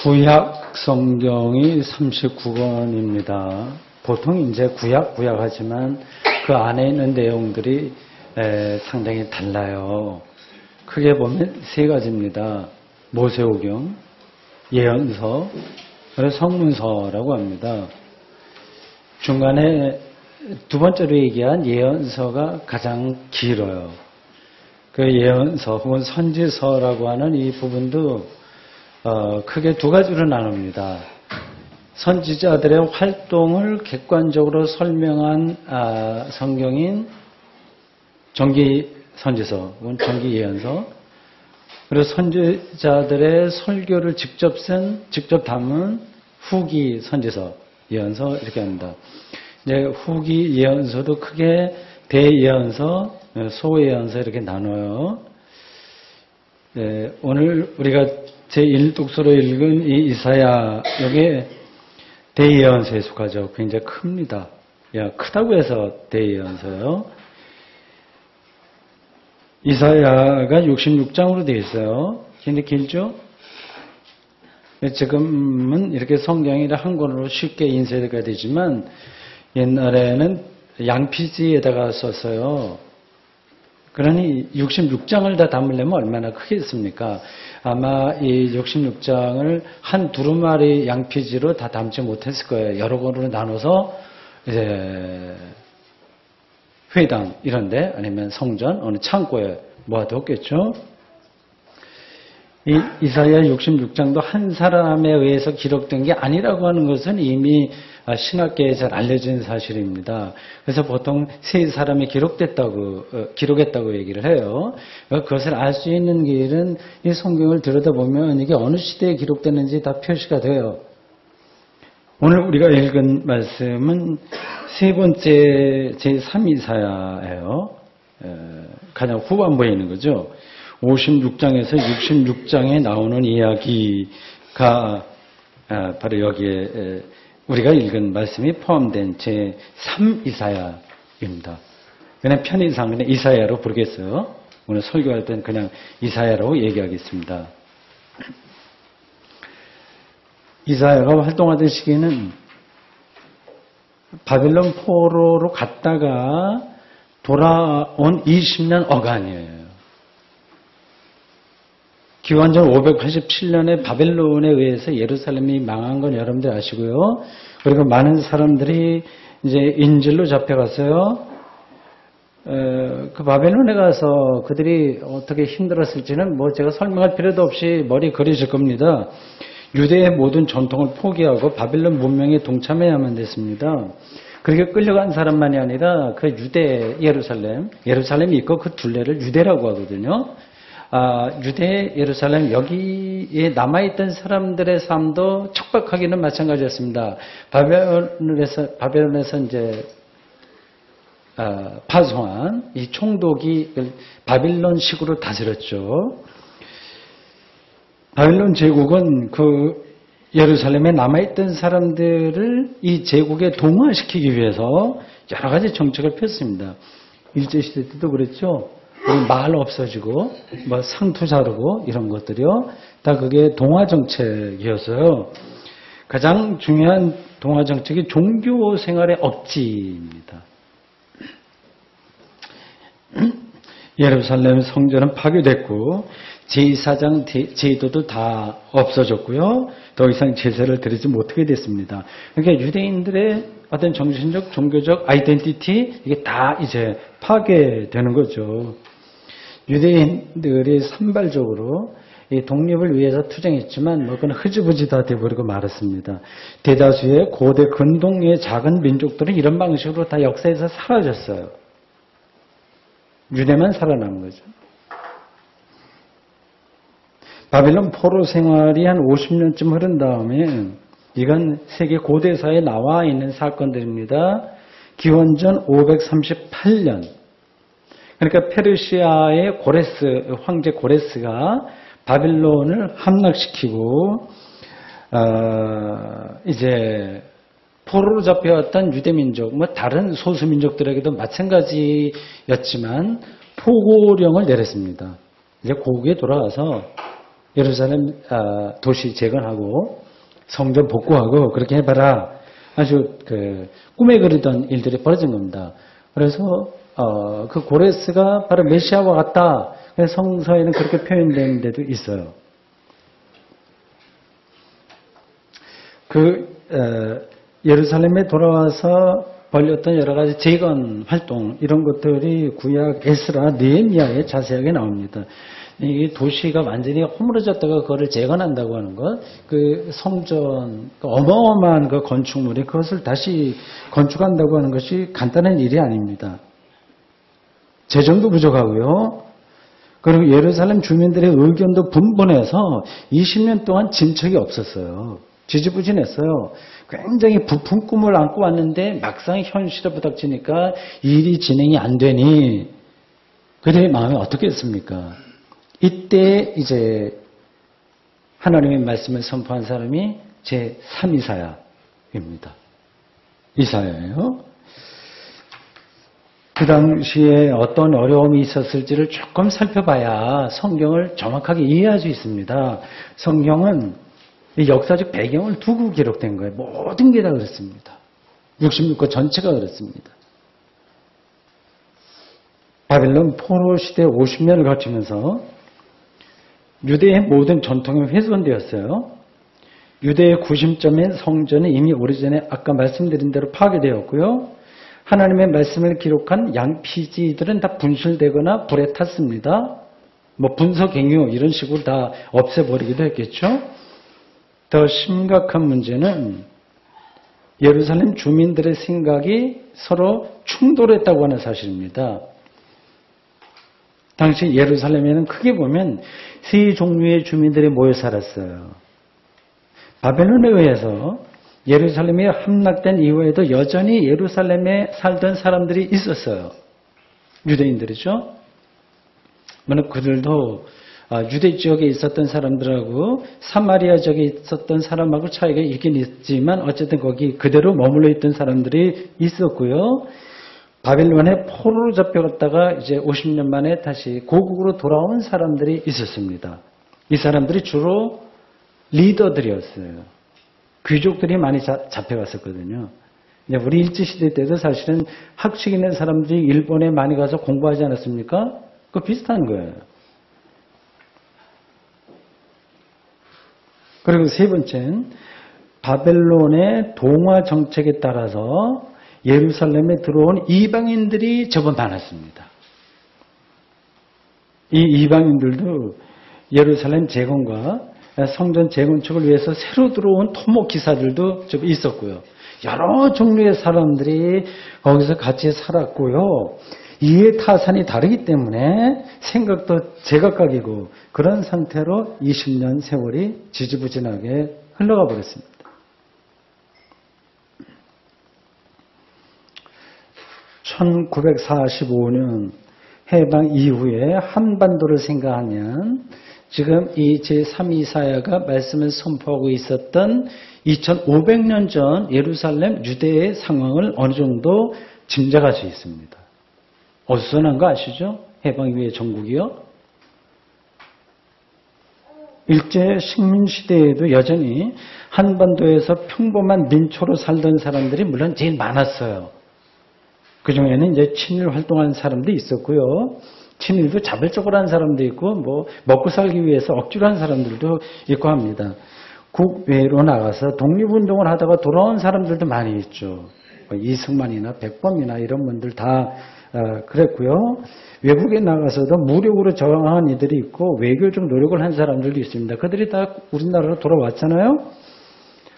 구약 성경이 39권입니다. 보통 이제 구약 하지만 그 안에 있는 내용들이 상당히 달라요. 크게 보면 세 가지입니다. 모세오경, 예언서, 그리고 성문서라고 합니다. 중간에 두 번째로 얘기한 예언서가 가장 길어요. 그 예언서 혹은 선지서라고 하는 이 부분도 크게 두 가지로 나눕니다. 선지자들의 활동을 객관적으로 설명한 성경인 정기 선지서 혹은 정기 예언서, 그리고 선지자들의 설교를 직접 담은 후기 선지서, 예언서 이렇게 합니다. 이제 후기 예언서도 크게 대예언서, 소예언서 이렇게 나눠요. 오늘 우리가 제1독서로 읽은 이 이사야, 여기에 대예언서에 속하죠. 굉장히 큽니다. 크다고 해서 대예언서요. 이사야가 66장으로 되어 있어요. 굉장히 길죠? 지금은 이렇게 성경이라 한 권으로 쉽게 인쇄가 되지만 옛날에는 양피지에다가 썼어요. 그러니 66장을 다 담으려면 얼마나 크겠습니까? 아마 이 66장을 한 두루마리 양피지로 다 담지 못했을 거예요. 여러 권으로 나눠서 이제 회당 이런데 아니면 성전 어느 창고에 모아뒀겠죠. 이 이사야 66장도 한 사람에 의해서 기록된 게 아니라고 하는 것은 이미 신학계에 잘 알려진 사실입니다. 그래서 보통 세 사람이 기록했다고 얘기를 해요. 그것을 알 수 있는 길은 이 성경을 들여다보면 이게 어느 시대에 기록됐는지 다 표시가 돼요. 오늘 우리가 읽은 말씀은 세 번째 제3이사야예요. 가장 후반부에 있는 거죠. 56장에서 66장에 나오는 이야기가 바로 여기에 우리가 읽은 말씀이 포함된 제3이사야입니다. 그냥 편의상 그냥 이사야로 부르겠어요. 오늘 설교할 땐 그냥 이사야라고 얘기하겠습니다. 이사야가 활동하던 시기는 바벨론 포로로 갔다가 돌아온 20년 어간이에요. 기원전 587년에 바벨론에 의해서 예루살렘이 망한 건 여러분들 아시고요. 그리고 많은 사람들이 이제 인질로 잡혀갔어요. 그 바벨론에 가서 그들이 어떻게 힘들었을지는 뭐 제가 설명할 필요도 없이 머리 그려질 겁니다. 유대의 모든 전통을 포기하고 바벨론 문명에 동참해야만 됐습니다. 그렇게 끌려간 사람만이 아니라 그 유대 예루살렘이 있고 그 둘레를 유대라고 하거든요. 유대 예루살렘 여기에 남아있던 사람들의 삶도 척박하기는 마찬가지였습니다. 바벨론에서 이제 파송한 이 총독이 바빌론식으로 다스렸죠. 바빌론 제국은 그 예루살렘에 남아있던 사람들을 이 제국에 동화시키기 위해서 여러 가지 정책을 폈습니다. 일제시대 때도 그랬죠. 마을 없어지고 뭐 상투 자르고 이런 것들이요. 다 그게 동화 정책이었어요. 가장 중요한 동화 정책이 종교 생활의 억지입니다. 예루살렘 성전은 파괴됐고 제2사장 제도도 다 없어졌고요. 더 이상 제사를 드리지 못하게 됐습니다. 그러니까 유대인들의 어떤 정신적, 종교적 아이덴티티 이게 다 이제 파괴되는 거죠. 유대인들이 산발적으로 이 독립을 위해서 투쟁했지만 뭐 그건 흐지부지 다 돼버리고 말았습니다. 대다수의 고대 근동의 작은 민족들은 이런 방식으로 다 역사에서 사라졌어요. 유대만 살아남은 거죠. 바빌론 포로 생활이 한 50년쯤 흐른 다음에 이건 세계 고대사에 나와 있는 사건들입니다. 기원전 538년. 그러니까 페르시아의 황제 고레스가 바빌론을 함락시키고 이제 포로로 잡혀왔던 유대민족, 뭐 다른 소수민족들에게도 마찬가지였지만 포고령을 내렸습니다. 이제 고국에 돌아가서 예루살렘 도시 재건하고 성전 복구하고 그렇게 해봐라. 아주 꿈에 그리던 일들이 벌어진 겁니다. 그래서 그 고레스가 바로 메시아와 같다. 그래서 성서에는 그렇게 표현되는 데도 있어요. 예루살렘에 돌아와서 벌였던 여러 가지 재건 활동 이런 것들이 구약 에스라 느헤미야에 자세하게 나옵니다. 이 도시가 완전히 허물어졌다가 그거를 재건한다고 하는 것, 그 성전, 그 어마어마한 그 건축물이 그것을 다시 건축한다고 하는 것이 간단한 일이 아닙니다. 재정도 부족하고요. 그리고 예루살렘 주민들의 의견도 분분해서 20년 동안 진척이 없었어요. 지지부진했어요. 굉장히 부푼 꿈을 안고 왔는데 막상 현실에 부닥치니까 일이 진행이 안 되니 그들의 마음이 어떻겠습니까? 이때 이제 하나님의 말씀을 선포한 사람이 제 3이사야입니다. 이사야예요. 그 당시에 어떤 어려움이 있었을지를 조금 살펴봐야 성경을 정확하게 이해할 수 있습니다. 성경은 이 역사적 배경을 두고 기록된 거예요. 모든 게 다 그렇습니다. 66권 전체가 그렇습니다. 바벨론 포로 시대 50년을 거치면서 유대의 모든 전통이 훼손되었어요. 유대의 구심점인 성전은 이미 오래전에 아까 말씀드린 대로 파괴되었고요. 하나님의 말씀을 기록한 양피지들은 다 분실되거나 불에 탔습니다. 뭐 분서갱유 이런 식으로 다 없애버리기도 했겠죠. 더 심각한 문제는 예루살렘 주민들의 생각이 서로 충돌했다고 하는 사실입니다. 당시 예루살렘에는 크게 보면 세 종류의 주민들이 모여 살았어요. 바벨론에 의해서 예루살렘이 함락된 이후에도 여전히 예루살렘에 살던 사람들이 있었어요. 유대인들이죠. 물론 그들도 유대 지역에 있었던 사람들하고 사마리아 지역에 있었던 사람하고 차이가 있긴 있지만 어쨌든 거기 그대로 머물러 있던 사람들이 있었고요. 바벨론에 포로로 잡혀갔다가 이제 50년 만에 다시 고국으로 돌아온 사람들이 있었습니다. 이 사람들이 주로 리더들이었어요. 귀족들이 많이 잡혀갔었거든요. 우리 일제시대 때도 사실은 학식 있는 사람들이 일본에 많이 가서 공부하지 않았습니까? 그거 비슷한 거예요. 그리고 세 번째는 바벨론의 동화 정책에 따라서 예루살렘에 들어온 이방인들이 제법 많았습니다. 이 이방인들도 예루살렘 재건과 성전 재건축을 위해서 새로 들어온 토목 기사들도 좀 있었고요. 여러 종류의 사람들이 거기서 같이 살았고요. 이해 타산이 다르기 때문에 생각도 제각각이고 그런 상태로 20년 세월이 지지부진하게 흘러가 버렸습니다. 1945년 해방 이후에 한반도를 생각하면 지금 이 제3이사야가 말씀을 선포하고 있었던 2500년 전 예루살렘 유대의 상황을 어느 정도 짐작할 수 있습니다. 어수선한 거 아시죠? 해방 이후의 전국이요. 일제 식민시대에도 여전히 한반도에서 평범한 민초로 살던 사람들이 물론 제일 많았어요. 그 중에는 이제 친일 활동하는 사람도 있었고요. 친일도 자발적으로 한 사람도 있고, 뭐, 먹고 살기 위해서 억지로 한 사람들도 있고 합니다. 국외로 나가서 독립운동을 하다가 돌아온 사람들도 많이 있죠. 이승만이나 백범이나 이런 분들 다 그랬고요. 외국에 나가서도 무력으로 저항한 이들이 있고, 외교적 노력을 한 사람들도 있습니다. 그들이 다 우리나라로 돌아왔잖아요.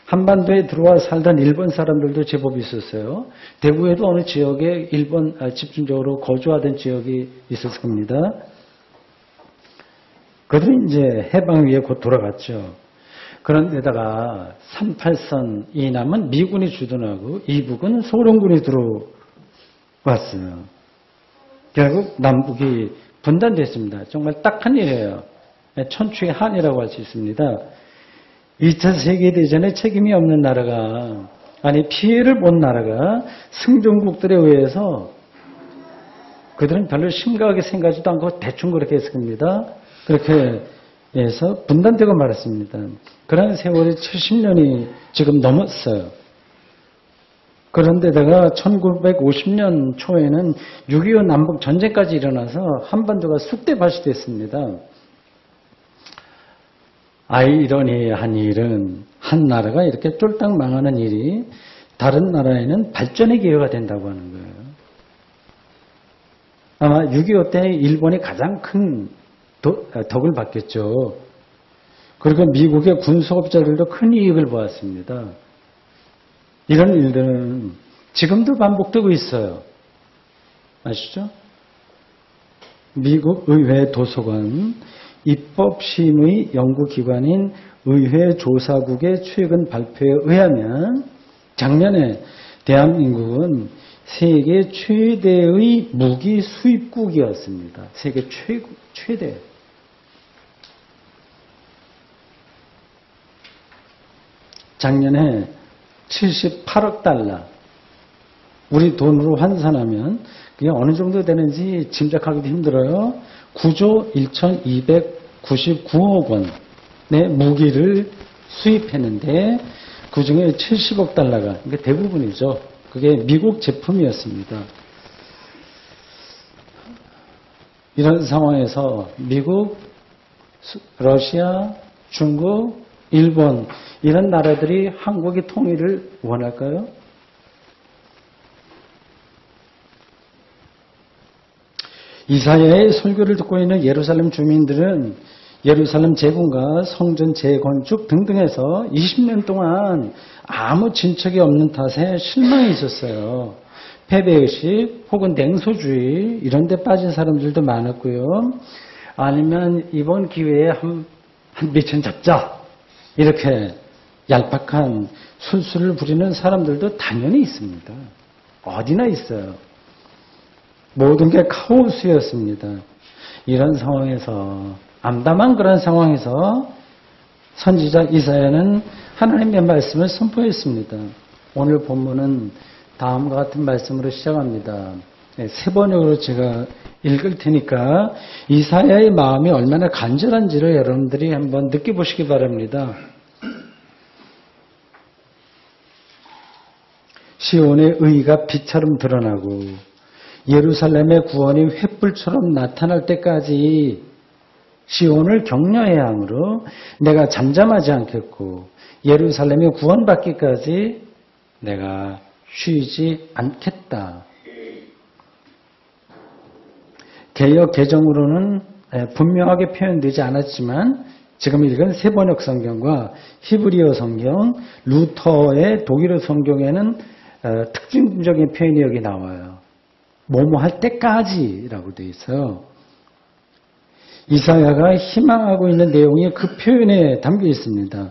한반도에 들어와 살던 일본 사람들도 제법 있었어요. 대구에도 어느 지역에 일본 집중적으로 거주하던 지역이 있었을 겁니다. 그들은 이제 해방 후에 곧 돌아갔죠. 그런데다가 38선 이남은 미군이 주둔하고 이북은 소련군이 들어왔어요. 결국 남북이 분단됐습니다. 정말 딱한 일이에요. 천추의 한이라고 할 수 있습니다. 2차 세계대전에 책임이 없는 나라가, 아니 피해를 본 나라가 승전국들에 의해서 그들은 별로 심각하게 생각하지도 않고 대충 그렇게 했을 겁니다. 그렇게 분단되고 말았습니다. 그런 세월이 70년이 지금 넘었어요. 그런데다가 1950년 초에는 6.25 남북 전쟁까지 일어나서 한반도가 쑥대밭이 됐습니다. 아이러니한 일은 한 나라가 이렇게 쫄딱 망하는 일이 다른 나라에는 발전의 기회가 된다고 하는 거예요. 아마 6.25 때 일본이 가장 큰 덕을 받겠죠. 그리고 미국의 군수업자들도 큰 이익을 보았습니다. 이런 일들은 지금도 반복되고 있어요. 아시죠? 미국 의회 도서관 입법심의 연구기관인 의회조사국의 최근 발표에 의하면 작년에 대한민국은 세계 최대의 무기 수입국이었습니다. 세계 최대. 작년에 78억 달러. 우리 돈으로 환산하면 그게 어느 정도 되는지 짐작하기도 힘들어요. 9조 1299억 원의 무기를 수입했는데 그중에 70억 달러가 그러니까 대부분이죠. 그게 미국 제품이었습니다. 이런 상황에서 미국, 러시아, 중국, 일본 이런 나라들이 한국의 통일을 원할까요? 이사야의 설교를 듣고 있는 예루살렘 주민들은 예루살렘 재건과 성전 재건축 등등에서 20년 동안 아무 진척이 없는 탓에 실망이 있었어요. 패배의식 혹은 냉소주의 이런 데 빠진 사람들도 많았고요. 아니면 이번 기회에 한 미천 잡자 이렇게 얄팍한 술수를 부리는 사람들도 당연히 있습니다. 어디나 있어요. 모든 게 카오스였습니다. 이런 상황에서 암담한 그런 상황에서 선지자 이사야는 하나님의 말씀을 선포했습니다. 오늘 본문은 다음과 같은 말씀으로 시작합니다. 세 번역으로 제가 읽을 테니까 이사야의 마음이 얼마나 간절한지를 여러분들이 한번 느껴보시기 바랍니다. 시온의 의가 빛처럼 드러나고 예루살렘의 구원이 횃불처럼 나타날 때까지 시온을 격려해야 하므로 내가 잠잠하지 않겠고 예루살렘이 구원받기까지 내가 쉬지 않겠다. 개역 개정으로는 분명하게 표현되지 않았지만 지금 읽은 세번역 성경과 히브리어 성경, 루터의 독일어 성경에는 특징적인 표현이 여기 나와요. 뭐뭐 할 때까지라고 되어 있어요. 이사야가 희망하고 있는 내용이 그 표현에 담겨 있습니다.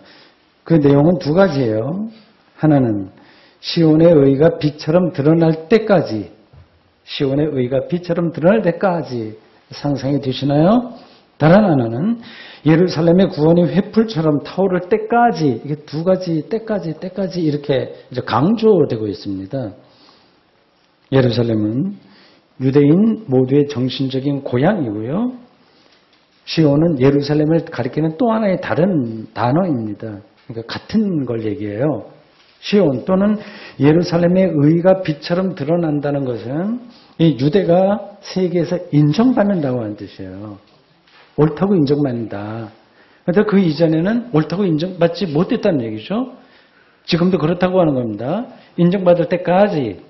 그 내용은 두 가지예요. 하나는 시온의 의가 빛처럼 드러날 때까지, 시온의 의가 빛처럼 드러날 때까지 상상이 되시나요? 다른 하나는 예루살렘의 구원이 횃불처럼 타오를 때까지, 이게 두 가지 때까지 이렇게 이제 강조되고 있습니다. 예루살렘은 유대인 모두의 정신적인 고향이고요. 시온은 예루살렘을 가리키는 또 하나의 다른 단어입니다. 그러니까 같은 걸 얘기해요. 시온 또는 예루살렘의 의가 빛처럼 드러난다는 것은 이 유대가 세계에서 인정받는다고 하는 뜻이에요. 옳다고 인정받는다. 그런데 그 이전에는 옳다고 인정받지 못했다는 얘기죠. 지금도 그렇다고 하는 겁니다. 인정받을 때까지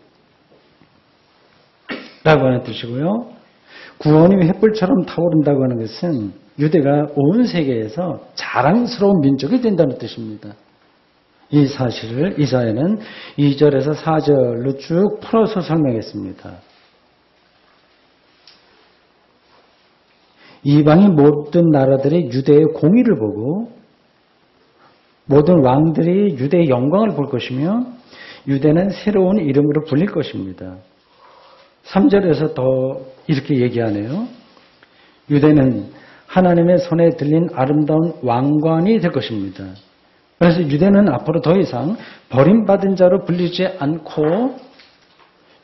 라고 하는 뜻이고요. 구원이 횃불처럼 타오른다고 하는 것은 유대가 온 세계에서 자랑스러운 민족이 된다는 뜻입니다. 이 사실을 이사야는 2절에서 4절로 쭉 풀어서 설명했습니다. 이방인 모든 나라들이 유대의 공의를 보고 모든 왕들이 유대의 영광을 볼 것이며 유대는 새로운 이름으로 불릴 것입니다. 3절에서 더 이렇게 얘기하네요. 유대는 하나님의 손에 들린 아름다운 왕관이 될 것입니다. 그래서 유대는 앞으로 더 이상 버림받은 자로 불리지 않고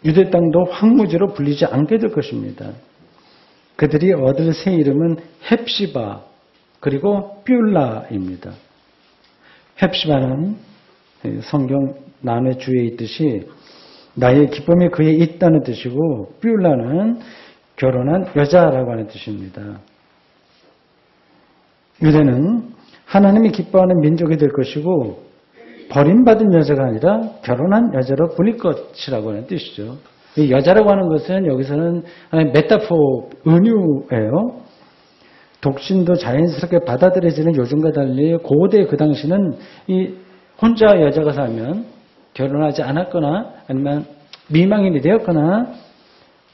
유대 땅도 황무지로 불리지 않게 될 것입니다. 그들이 얻을 새 이름은 헵시바, 그리고 뷸라입니다. 헵시바는 성경 남의 주에 있듯이 나의 기쁨이 그에 있다는 뜻이고 뷸라는 결혼한 여자라고 하는 뜻입니다. 유대는 하나님이 기뻐하는 민족이 될 것이고 버림받은 여자가 아니라 결혼한 여자로 불릴 것이라고 하는 뜻이죠. 이 여자라고 하는 것은 여기서는 하나의 메타포, 은유예요. 독신도 자연스럽게 받아들여지는 요즘과 달리 고대 그 당시는 이 혼자 여자가 살면 결혼하지 않았거나 아니면 미망인이 되었거나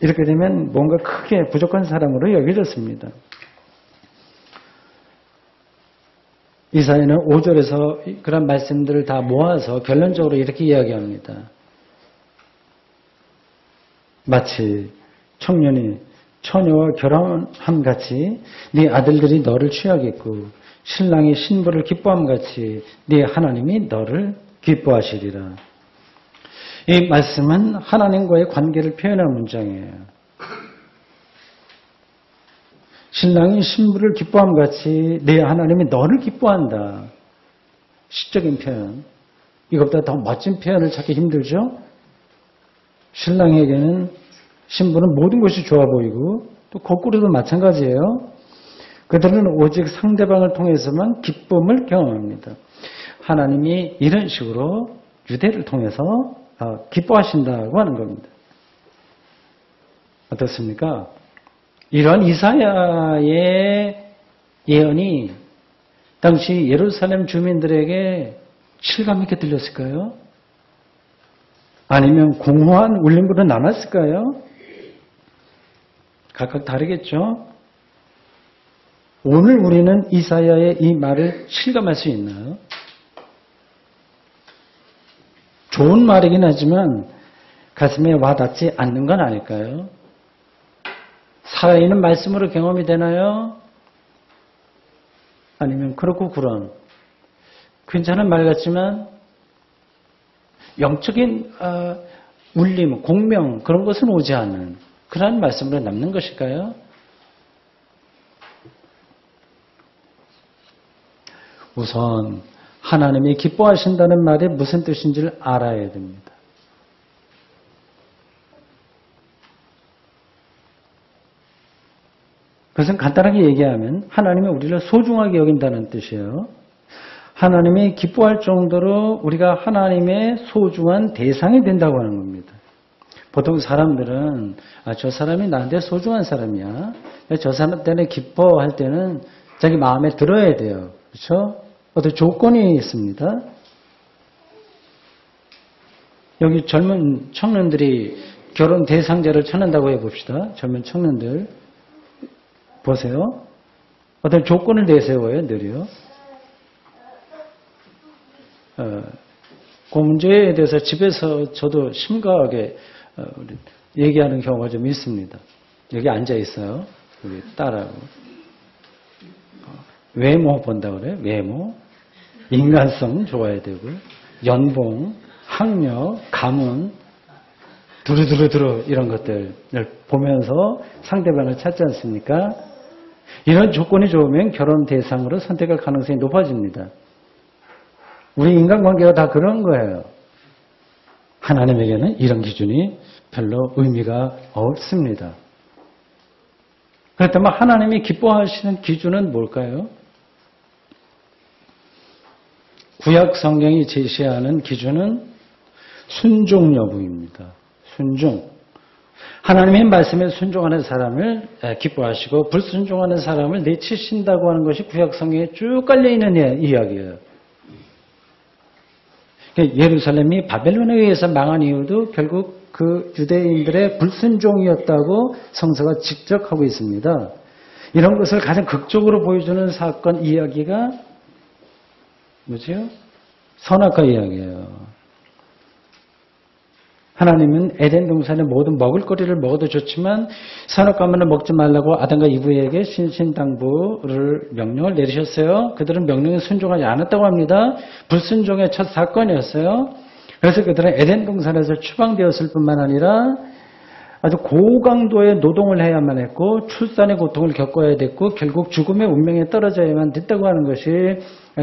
이렇게 되면 뭔가 크게 부족한 사람으로 여겨졌습니다. 이사야는 5절에서 그런 말씀들을 다 모아서 결론적으로 이렇게 이야기합니다. 마치 청년이 처녀와 결혼함 같이 네 아들들이 너를 취하겠고 신랑이 신부를 기뻐함 같이 네 하나님이 너를 기뻐하시리라. 이 말씀은 하나님과의 관계를 표현한 문장이에요. 신랑이 신부를 기뻐함 같이 네 하나님이 너를 기뻐한다. 시적인 표현. 이것보다 더 멋진 표현을 찾기 힘들죠? 신랑에게는 신부는 모든 것이 좋아 보이고 또 거꾸로도 마찬가지예요. 그들은 오직 상대방을 통해서만 기쁨을 경험합니다. 하나님이 이런 식으로 유대를 통해서 기뻐하신다고 하는 겁니다. 어떻습니까? 이런 이사야의 예언이 당시 예루살렘 주민들에게 실감 있게 들렸을까요? 아니면 공허한 울림으로 나눴을까요? 각각 다르겠죠? 오늘 우리는 이사야의 이 말을 실감할 수 있나요? 좋은 말이긴 하지만 가슴에 와닿지 않는 건 아닐까요? 살아있는 말씀으로 경험이 되나요? 아니면 그렇고 그런 괜찮은 말 같지만 영적인 울림, 공명 그런 것은 오지 않는 그런 말씀으로 남는 것일까요? 우선 하나님이 기뻐하신다는 말이 무슨 뜻인지를 알아야 됩니다. 그것은 간단하게 얘기하면 하나님이 우리를 소중하게 여긴다는 뜻이에요. 하나님이 기뻐할 정도로 우리가 하나님의 소중한 대상이 된다고 하는 겁니다. 보통 사람들은 저 사람이 나한테 소중한 사람이야. 저 사람 때문에 기뻐할 때는 자기 마음에 들어야 돼요. 그렇죠? 어떤 조건이 있습니다. 여기 젊은 청년들이 결혼 대상자를 찾는다고 해봅시다. 젊은 청년들 보세요. 어떤 조건을 내세워요. 늘요. 그 문제에 대해서 집에서 저도 심각하게 얘기하는 경우가 좀 있습니다. 여기 앉아 있어요. 우리 딸하고. 외모 본다고 그래요. 외모. 인간성 좋아야 되고 연봉, 학력, 가문 두루두루 이런 것들을 보면서 상대방을 찾지 않습니까? 이런 조건이 좋으면 결혼 대상으로 선택할 가능성이 높아집니다. 우리 인간관계가 다 그런 거예요. 하나님에게는 이런 기준이 별로 의미가 없습니다. 그렇다면 하나님이 기뻐하시는 기준은 뭘까요? 구약 성경이 제시하는 기준은 순종 여부입니다. 순종. 하나님의 말씀에 순종하는 사람을 기뻐하시고 불순종하는 사람을 내치신다고 하는 것이 구약 성경에 쭉 깔려있는 이야기예요. 예루살렘이 바벨론에 의해서 망한 이유도 결국 그 유대인들의 불순종이었다고 성서가 직접하고 있습니다. 이런 것을 가장 극적으로 보여주는 사건 이야기가 뭐죠? 선악과 이야기예요. 하나님은 에덴 동산의 모든 먹을거리를 먹어도 좋지만 선악과만을 먹지 말라고 아담과 이브에게 신신당부를 명령을 내리셨어요. 그들은 명령에 순종하지 않았다고 합니다. 불순종의 첫 사건이었어요. 그래서 그들은 에덴 동산에서 추방되었을 뿐만 아니라 아주 고강도의 노동을 해야만 했고 출산의 고통을 겪어야 됐고 결국 죽음의 운명에 떨어져야만 됐다고 하는 것이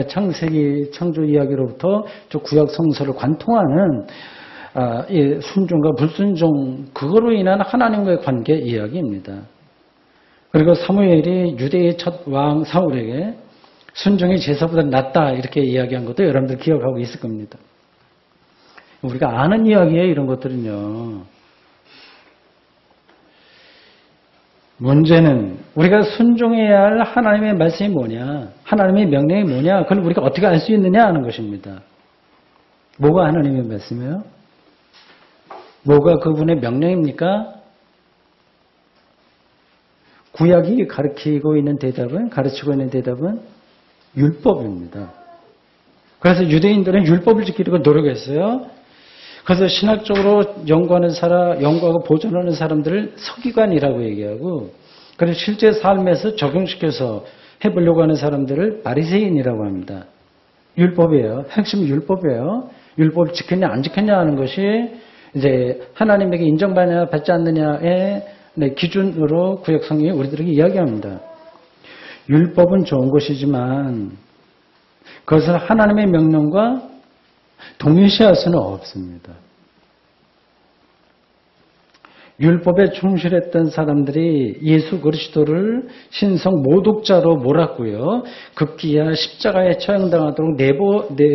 창세기 창조 이야기로부터 저 구약 성서를 관통하는 이 순종과 불순종 그거로 인한 하나님과의 관계 이야기입니다. 그리고 사무엘이 유대의 첫 왕 사울에게 순종이 제사보다 낫다 이렇게 이야기한 것도 여러분들 기억하고 있을 겁니다. 우리가 아는 이야기예요. 이런 것들은요. 문제는 우리가 순종해야 할 하나님의 말씀이 뭐냐, 하나님의 명령이 뭐냐, 그걸 우리가 어떻게 알 수 있느냐 하는 것입니다. 뭐가 하나님의 말씀이에요? 뭐가 그분의 명령입니까? 구약이 가르치고 있는 대답은 율법입니다. 그래서 유대인들은 율법을 지키려고 노력했어요. 그래서 신학적으로 연구하고 보존하는 사람들을 서기관이라고 얘기하고, 그래서 실제 삶에서 적용시켜서 해보려고 하는 사람들을 바리새인이라고 합니다. 율법이에요. 핵심 율법이에요. 율법을 지켰냐 안 지켰냐 하는 것이 이제 하나님에게 인정받느냐 받지 않느냐의 기준으로 구약 성경이 우리들에게 이야기합니다. 율법은 좋은 것이지만 그것을 하나님의 명령과 동일시할 수는 없습니다. 율법에 충실했던 사람들이 예수 그리스도를 신성 모독자로 몰았고요. 급기야 십자가에 처형당하도록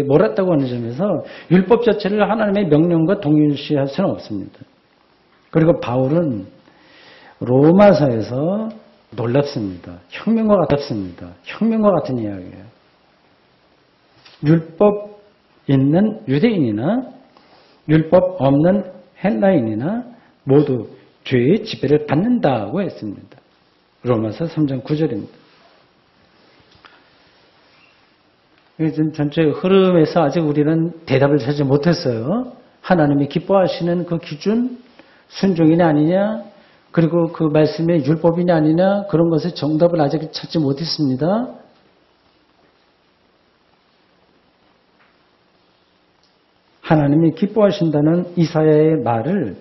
몰았다고 하는 점에서 율법 자체를 하나님의 명령과 동일시할 수는 없습니다. 그리고 바울은 로마서에서 놀랍습니다. 혁명과 같습니다. 혁명과 같은 이야기예요. 율법 있는 유대인이나 율법 없는 헬라인이나 모두 죄의 지배를 받는다고 했습니다. 로마서 3장 9절입니다. 지금 전체 흐름에서 아직 우리는 대답을 찾지 못했어요. 하나님이 기뻐하시는 그 기준, 순종이냐 아니냐, 그리고 그 말씀의 율법이냐 아니냐, 그런 것의 정답을 아직 찾지 못했습니다. 하나님이 기뻐하신다는 이사야의 말을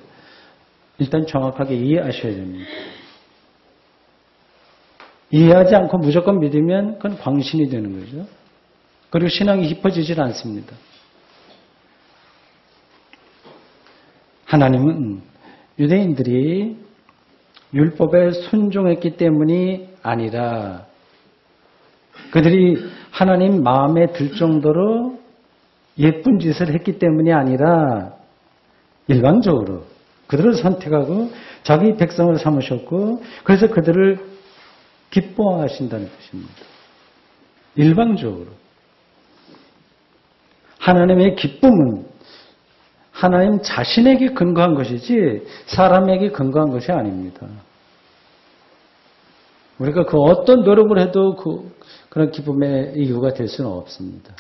일단 정확하게 이해하셔야 됩니다. 이해하지 않고 무조건 믿으면 그건 광신이 되는 거죠. 그리고 신앙이 깊어지질 않습니다. 하나님은 유대인들이 율법에 순종했기 때문이 아니라 그들이 하나님 마음에 들 정도로 예쁜 짓을 했기 때문이 아니라 일방적으로 그들을 선택하고 자기 백성을 삼으셨고 그래서 그들을 기뻐하신다는 것입니다. 일방적으로. 하나님의 기쁨은 하나님 자신에게 근거한 것이지 사람에게 근거한 것이 아닙니다. 우리가 그 어떤 노력을 해도 그런 기쁨의 이유가 될 수는 없습니다.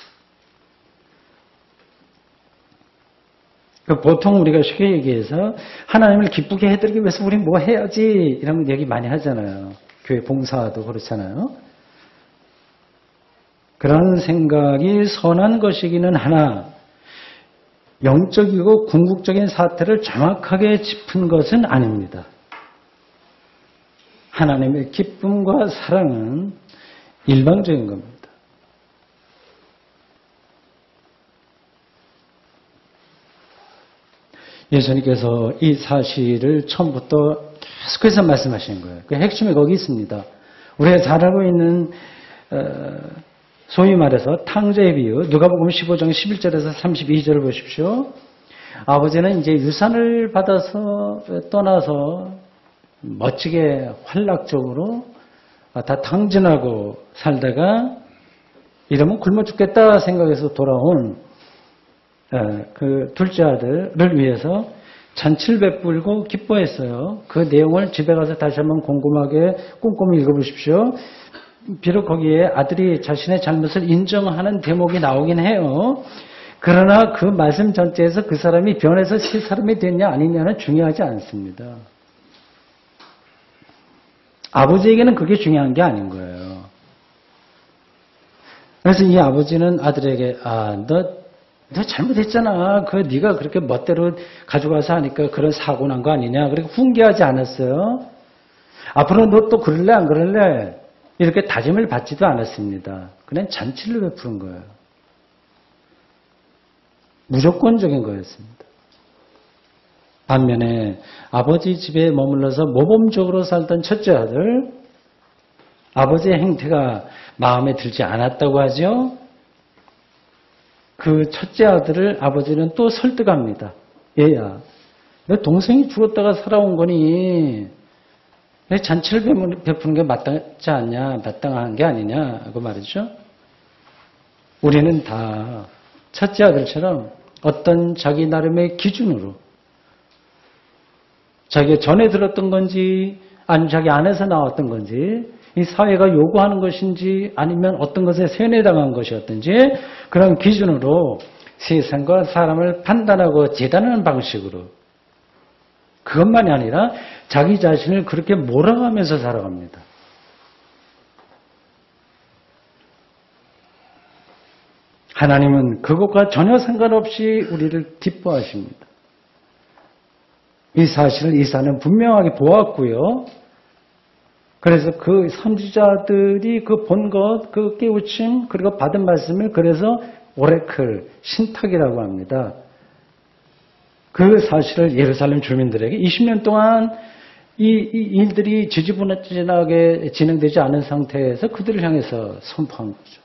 보통 우리가 쉽게 얘기해서 하나님을 기쁘게 해드리기 위해서 우리 뭐 해야지 이런 얘기 많이 하잖아요. 교회 봉사도 그렇잖아요. 그런 생각이 선한 것이기는 하나 영적이고 궁극적인 사태를 정확하게 짚은 것은 아닙니다. 하나님의 기쁨과 사랑은 일방적인 겁니다. 예수님께서 이 사실을 처음부터 계속해서 말씀하시는 거예요. 그 핵심이 거기 있습니다. 우리가 잘 알고 있는 소위 말해서 탕자의 비유, 누가복음 15장 11절에서 32절을 보십시오. 아버지는 이제 유산을 받아서 떠나서 멋지게 활락적으로 다 탕진하고 살다가 이러면 굶어 죽겠다 생각해서 돌아온 그 둘째 아들을 위해서 잔치를 베풀고 기뻐했어요. 그 내용을 집에 가서 다시 한번 꼼꼼하게 꼼꼼히 읽어보십시오. 비록 거기에 아들이 자신의 잘못을 인정하는 대목이 나오긴 해요. 그러나 그 말씀 전체에서 그 사람이 변해서 새 사람이 됐냐 아니냐는 중요하지 않습니다. 아버지에게는 그게 중요한 게 아닌 거예요. 그래서 이 아버지는 아들에게 너 너 잘못했잖아. 네가 그렇게 멋대로 가져가서 하니까 그런 사고 난 거 아니냐. 그렇게 훈계하지 않았어요. 앞으로 너 또 그럴래 안 그럴래? 이렇게 다짐을 받지도 않았습니다. 그냥 잔치를 베푸는 거예요. 무조건적인 거였습니다. 반면에 아버지 집에 머물러서 모범적으로 살던 첫째 아들, 아버지의 행태가 마음에 들지 않았다고 하죠. 그 첫째 아들을 아버지는 또 설득합니다. 얘야, 내 동생이 죽었다가 살아온 거니 내 잔치를 베푸는 게 마땅하지 않냐, 마땅한 게 아니냐 하고 말이죠. 우리는 다 첫째 아들처럼 어떤 자기 나름의 기준으로 자기가 전에 들었던 건지 아니면 자기 안에서 나왔던 건지 이 사회가 요구하는 것인지 아니면 어떤 것에 세뇌당한 것이었든지 그런 기준으로 세상과 사람을 판단하고 재단하는 방식으로 그것만이 아니라 자기 자신을 그렇게 몰아가면서 살아갑니다. 하나님은 그것과 전혀 상관없이 우리를 기뻐하십니다. 이 사실을 이사는 분명하게 보았고요. 그래서 그 선지자들이 그 본 것, 그 깨우침, 그리고 받은 말씀을 그래서 오래클, 신탁이라고 합니다. 그 사실을 예루살렘 주민들에게 20년 동안 이 일들이 지지부진하게 진행되지 않은 상태에서 그들을 향해서 선포한 거죠.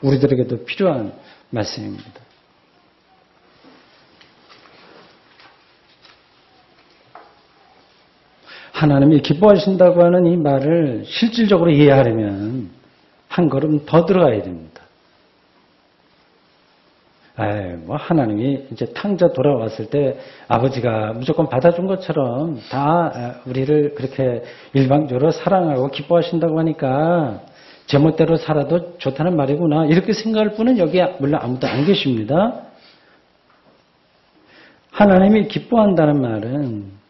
우리들에게도 필요한 말씀입니다. 하나님이 기뻐하신다고 하는 이 말을 실질적으로 이해하려면 한 걸음 더 들어가야 됩니다. 하나님이 이제 탕자 돌아왔을 때 아버지가 무조건 받아준 것처럼 다 우리를 그렇게 일방적으로 사랑하고 기뻐하신다고 하니까 제멋대로 살아도 좋다는 말이구나. 이렇게 생각할 분은 여기에 물론 아무도 안 계십니다. 하나님이 기뻐한다는 말은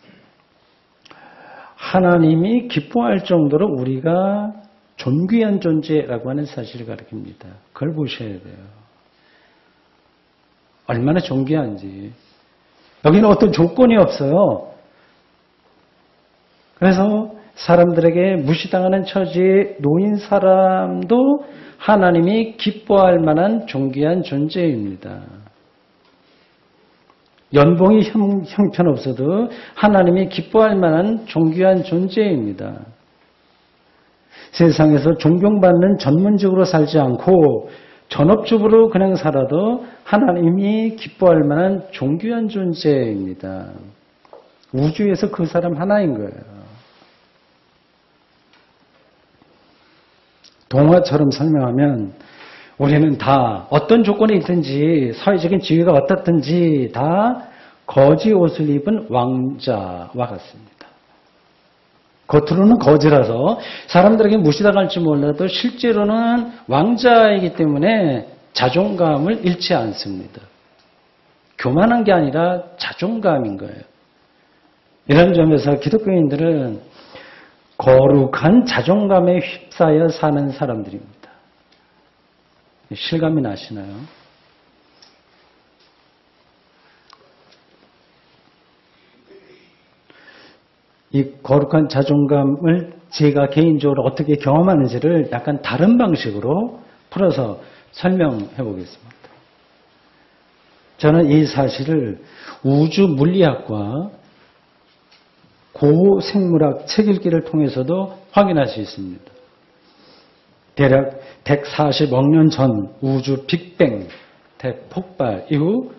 하나님이 기뻐할 정도로 우리가 존귀한 존재라고 하는 사실을 가리킵니다. 그걸 보셔야 돼요. 얼마나 존귀한지. 여기는 어떤 조건이 없어요. 그래서 사람들에게 무시당하는 처지에 놓인 사람도 하나님이 기뻐할 만한 존귀한 존재입니다. 연봉이 형편없어도 하나님이 기뻐할 만한 존귀한 존재입니다. 세상에서 존경받는 전문직으로 살지 않고 전업주부로 그냥 살아도 하나님이 기뻐할 만한 존귀한 존재입니다. 우주에서 그 사람 하나인 거예요. 동화처럼 설명하면 우리는 다 어떤 조건에 있든지 사회적인 지위가 어떻든지 다 거지 옷을 입은 왕자와 같습니다. 겉으로는 거지라서 사람들에게 무시당할지 몰라도 실제로는 왕자이기 때문에 자존감을 잃지 않습니다. 교만한 게 아니라 자존감인 거예요. 이런 점에서 기독교인들은 거룩한 자존감에 휩싸여 사는 사람들입니다. 실감이 나시나요? 이 거룩한 자존감을 제가 개인적으로 어떻게 경험하는지를 약간 다른 방식으로 풀어서 설명해 보겠습니다. 저는 이 사실을 우주 물리학과 고생물학 책 읽기를 통해서도 확인할 수 있습니다. 대략 140억 년 전 우주 빅뱅 대폭발 이후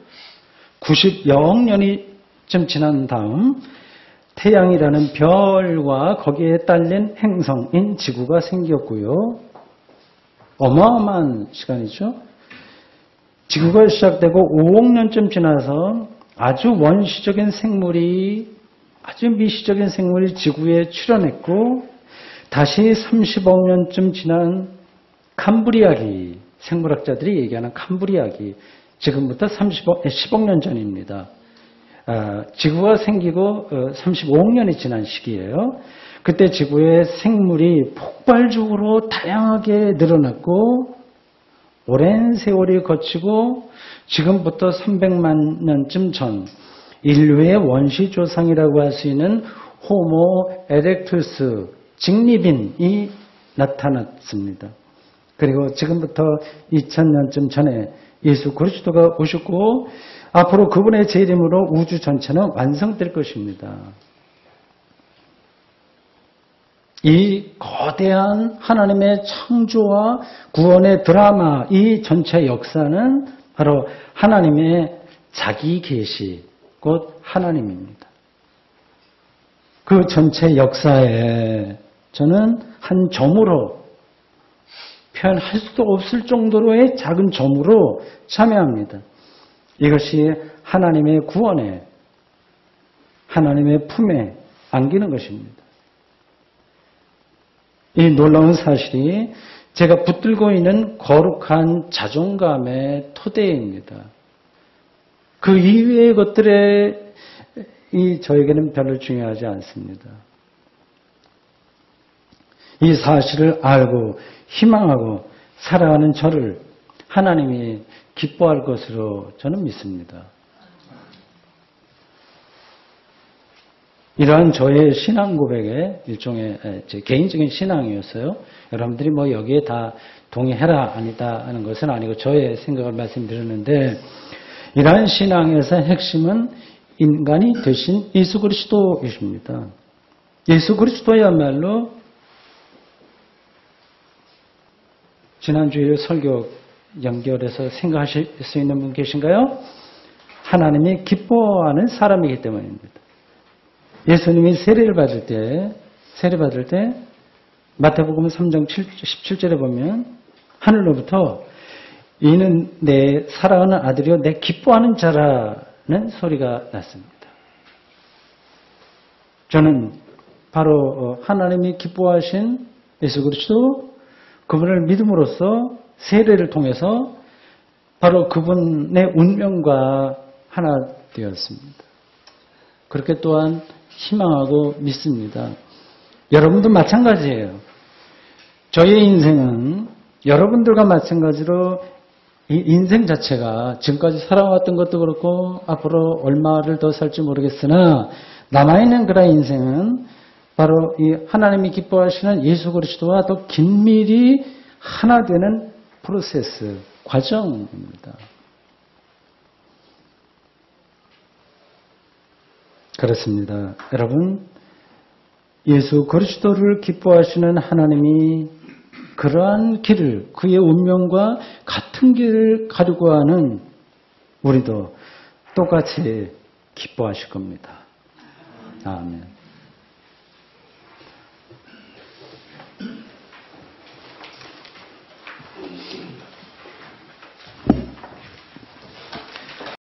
90여억 년이쯤 지난 다음 태양이라는 별과 거기에 딸린 행성인 지구가 생겼고요. 어마어마한 시간이죠. 지구가 시작되고 5억 년쯤 지나서 아주 원시적인 생물이 아주 미시적인 생물이 지구에 출현했고 다시 30억 년쯤 지난 캄브리아기, 생물학자들이 얘기하는 캄브리아기, 지금부터 10억 년 전입니다. 지구가 생기고 35억 년이 지난 시기예요. 그때 지구의 생물이 폭발적으로 다양하게 늘어났고 오랜 세월이 거치고 지금부터 300만 년쯤 전 인류의 원시 조상이라고 할 수 있는 호모 에렉투스 직립인이 나타났습니다. 그리고 지금부터 2000년쯤 전에 예수 그리스도가 오셨고 앞으로 그분의 재림으로 우주 전체는 완성될 것입니다. 이 거대한 하나님의 창조와 구원의 드라마, 이 전체 역사는 바로 하나님의 자기 계시, 곧 하나님입니다. 그 전체 역사에 저는 한 점으로 표현할 수도 없을 정도로의 작은 점으로 참여합니다. 이것이 하나님의 구원에, 하나님의 품에 안기는 것입니다. 이 놀라운 사실이 제가 붙들고 있는 거룩한 자존감의 토대입니다. 그 이외의 것들에 저에게는 별로 중요하지 않습니다. 이 사실을 알고 희망하고 살아가는 저를 하나님이 기뻐할 것으로 저는 믿습니다. 이러한 저의 신앙 고백의 일종의 제 개인적인 신앙이었어요. 여러분들이 뭐 여기에 다 동의해라 아니다 하는 것은 아니고 저의 생각을 말씀드렸는데 이러한 신앙에서 핵심은 인간이 되신 예수 그리스도이십니다. 예수 그리스도야말로 지난주에 설교 연결해서 생각하실 수 있는 분 계신가요? 하나님이 기뻐하는 사람이기 때문입니다. 예수님이 세례를 받을 때 마태복음 3장 17절에 보면 하늘로부터 이는 내 사랑하는 아들이요 내 기뻐하는 자라는 소리가 났습니다. 저는 바로 하나님이 기뻐하신 예수 그리스도 그분을 믿음으로써 세례를 통해서 바로 그분의 운명과 하나 되었습니다. 그렇게 또한 희망하고 믿습니다. 여러분도 마찬가지예요. 저의 인생은 여러분들과 마찬가지로 이 인생 자체가 지금까지 살아왔던 것도 그렇고 앞으로 얼마를 더 살지 모르겠으나 남아있는 그런 인생은 바로 이 하나님이 기뻐하시는 예수 그리스도와 더 긴밀히 하나 되는 프로세스, 과정입니다. 그렇습니다. 여러분, 예수 그리스도를 기뻐하시는 하나님이 그러한 길을, 그의 운명과 같은 길을 가려고 하는 우리도 똑같이 기뻐하실 겁니다. 아멘.